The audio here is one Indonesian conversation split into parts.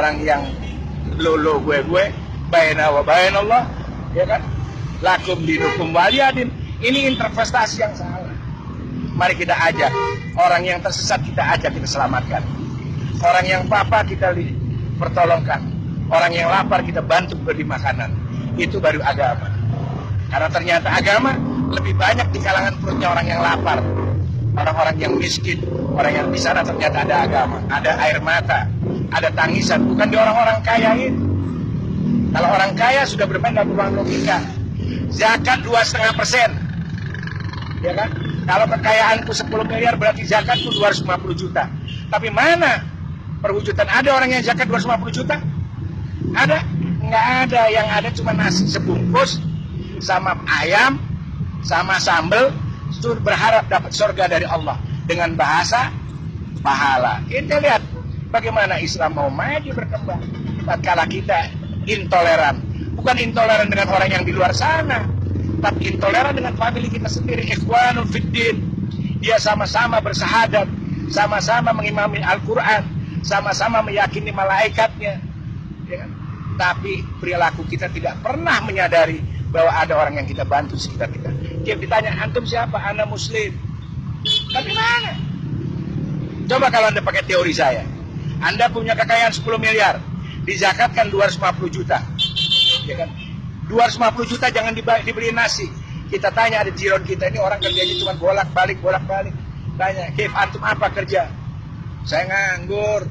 orang yang lo gue baina wa bainallah, ya kan, lakum dinukum waliyadin. Ini interpretasi yang salah. Mari kita ajak orang yang tersesat, kita ajak, kita selamatkan. Orang yang papa kita pertolongkan. Orang yang lapar kita bantu beri makanan. Itu baru agama. Karena ternyata agama lebih banyak di kalangan perutnya orang yang lapar, orang-orang yang miskin, orang yang di sana ternyata ada agama, ada air mata, ada tangisan, bukan di orang-orang kaya ini. Kalau orang kaya sudah bermain dalam ruang logika. Zakat 2,5%, ya kan? Kalau kekayaanku 10 miliar berarti zakatku 250 juta. Tapi mana perwujudan? Ada orang yang zakat 250 juta? Ada? Nggak ada. Yang ada cuma nasi sebungkus sama ayam sama sambal, berharap dapat surga dari Allah dengan bahasa pahala. Kita lihat bagaimana Islam mau maju berkembang tatkala kita intoleran. Bukan intoleran dengan orang yang di luar sana, tapi intoleran dengan famili kita sendiri. Ikhwanul fiddin, dia sama-sama bersahadat, sama-sama mengimami Al-Quran, sama-sama meyakini malaikatnya, ya kan? Tapi perilaku kita tidak pernah menyadari bahwa ada orang yang kita bantu sekitar kita. Dia ditanya, antum siapa? Ana muslim. Tapi mana? Coba kalau Anda pakai teori saya, Anda punya kekayaan 10 miliar, dizakatkan 250 juta, ya kan? 250 juta jangan dibeli nasi. Kita tanya, ada jiron kita ini orang kerjanya cuma bolak-balik. Tanya, Kif, antum apa kerja? Saya nganggur.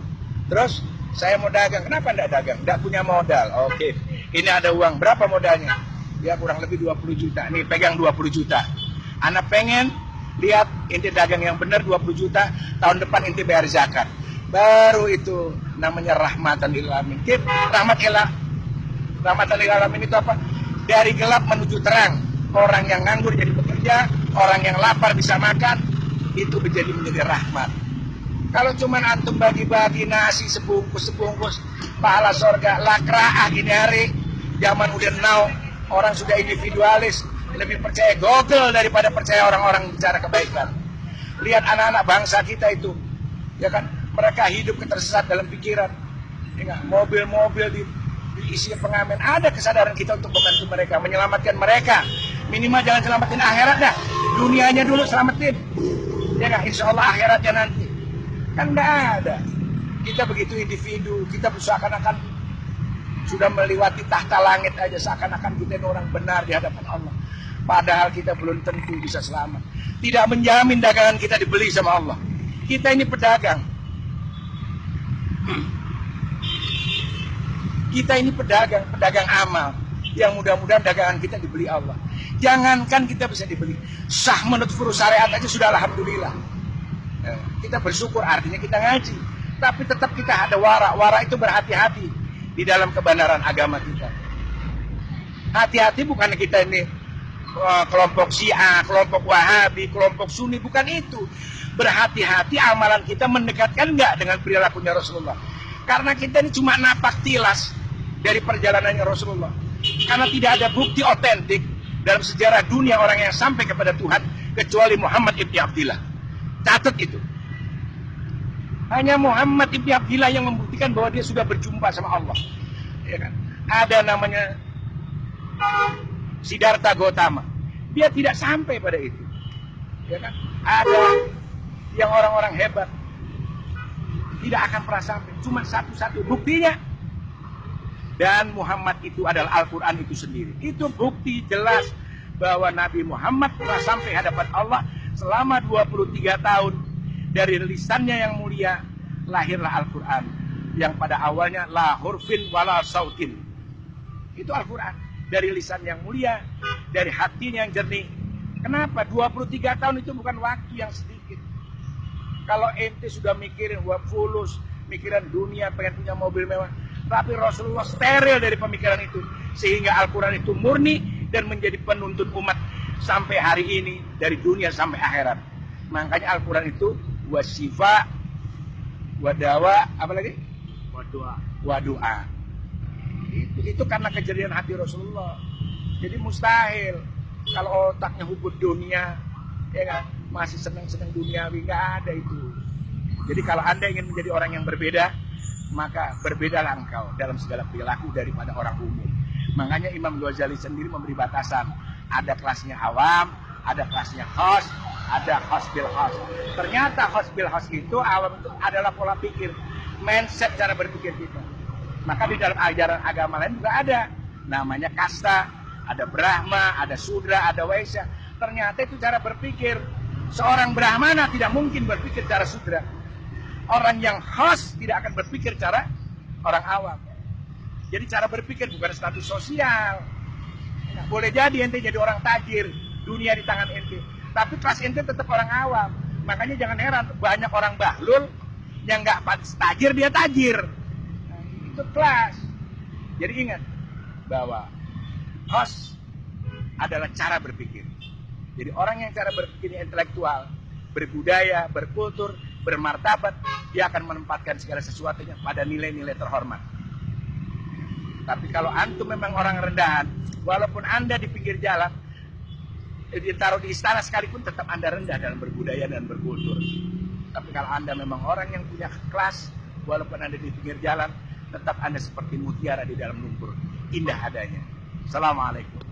Terus saya mau dagang. Kenapa enggak dagang? Enggak punya modal. Oke, ini ada uang. Berapa modalnya? Ya kurang lebih 20 juta. Nih pegang 20 juta. Anak pengen lihat inti dagang yang benar 20 juta. Tahun depan inti bayar zakat. Baru itu namanya rahmatan lil alamin. Kif, rahmatan lil alamin itu apa? Dari gelap menuju terang. Orang yang nganggur jadi bekerja, orang yang lapar bisa makan. Itu menjadi rahmat. Kalau cuman antum bagi-bagi nasi sebungkus, pahala surga, lakra'ah ini hari, zaman udah now, orang sudah individualis, lebih percaya Google daripada percaya orang-orang bicara kebaikan. Lihat anak-anak bangsa kita itu, ya kan, mereka hidup ketersesat dalam pikiran, ya kan? Mobil-mobil diisi pengamen. Ada kesadaran kita untuk membantu mereka, menyelamatkan mereka. Minimal jangan selamatin akhirat dah, dunianya dulu selamatin, ya kan? Insya Allah akhiratnya nanti. Kan nggak ada. Kita begitu individu, kita seakan-akan sudah melewati tahta langit aja, seakan-akan kita ini orang benar di hadapan Allah. Padahal kita belum tentu bisa selamat. Tidak menjamin dagangan kita dibeli sama Allah. Kita ini pedagang. Kita ini pedagang amal. Yang mudah-mudahan dagangan kita dibeli Allah. Jangankan kita bisa dibeli, sah menurut furu syariat aja sudah alhamdulillah. Kita bersyukur, artinya kita ngaji. Tapi tetap kita ada wara. Wara itu berhati-hati di dalam kebenaran agama kita. Hati-hati bukan kita ini kelompok Syiah, kelompok Wahabi, kelompok Sunni, bukan itu. Berhati-hati amalan kita mendekatkan enggak dengan perilakunya Rasulullah. Karena kita ini cuma napak tilas dari perjalanannya Rasulullah. Karena tidak ada bukti otentik dalam sejarah dunia orang yang sampai kepada Tuhan kecuali Muhammad ibn Abdillah. Catat itu. Hanya Muhammad ibn Abdillah yang membuktikan bahwa dia sudah berjumpa sama Allah. Ya kan? Ada namanya Siddhartha Gautama. Dia tidak sampai pada itu. Ya kan? Ada yang orang-orang hebat tidak akan pernah sampai. Cuma satu-satu buktinya. Dan Muhammad itu adalah Al-Quran itu sendiri. Itu bukti jelas bahwa Nabi Muhammad telah sampai hadapan Allah selama 23 tahun. Dari lisannya yang mulia lahirlah Al-Quran yang pada awalnya la hurfin wala sautin. Itu Al-Quran dari lisan yang mulia, dari hatinya yang jernih. Kenapa? 23 tahun itu bukan waktu yang sedikit. Kalau ente sudah mikirin fulus, mikiran dunia, pengen punya mobil mewah, tapi Rasulullah steril dari pemikiran itu, sehingga Al-Quran itu murni dan menjadi penuntun umat sampai hari ini, dari dunia sampai akhirat. Makanya Al-Quran itu wasifa, wadawa, apa lagi? Wadu'a. Itu karena kejadian hati Rasulullah. Jadi mustahil kalau otaknya hubud dunia, ya kan, masih senang-senang duniawi, nggak ada itu. Jadi kalau Anda ingin menjadi orang yang berbeda, maka berbedalah engkau dalam segala perilaku daripada orang umum. Makanya Imam Ghazali sendiri memberi batasan. Ada kelasnya awam, ada kelasnya khas, ada khas bil khas. Ternyata khas bil khas itu awam itu adalah pola pikir, mindset cara berpikir kita. Maka di dalam ajaran agama lain juga ada. Namanya kasta, ada Brahma, ada Sudra, ada Waisya. Ternyata itu cara berpikir. Seorang Brahmana tidak mungkin berpikir cara Sudra. Orang yang khas tidak akan berpikir cara orang awam. Jadi cara berpikir bukan status sosial. Nah, boleh jadi ente jadi orang tajir, dunia di tangan ente. Tapi kelas ente tetap orang awam. Makanya jangan heran banyak orang bahlul yang nggak tajir dia tajir. Nah, itu kelas. Jadi ingat bahwa khas adalah cara berpikir. Jadi orang yang cara berpikirnya intelektual, berbudaya, berkultur, bermartabat, dia akan menempatkan segala sesuatunya pada nilai-nilai terhormat. Tapi kalau antum memang orang rendahan, walaupun anda di pinggir jalan, ditaruh di istana sekalipun tetap anda rendah dalam berbudaya dan berkultur. Tapi kalau anda memang orang yang punya kelas, walaupun anda di pinggir jalan, tetap anda seperti mutiara di dalam lumpur, indah adanya. Assalamualaikum.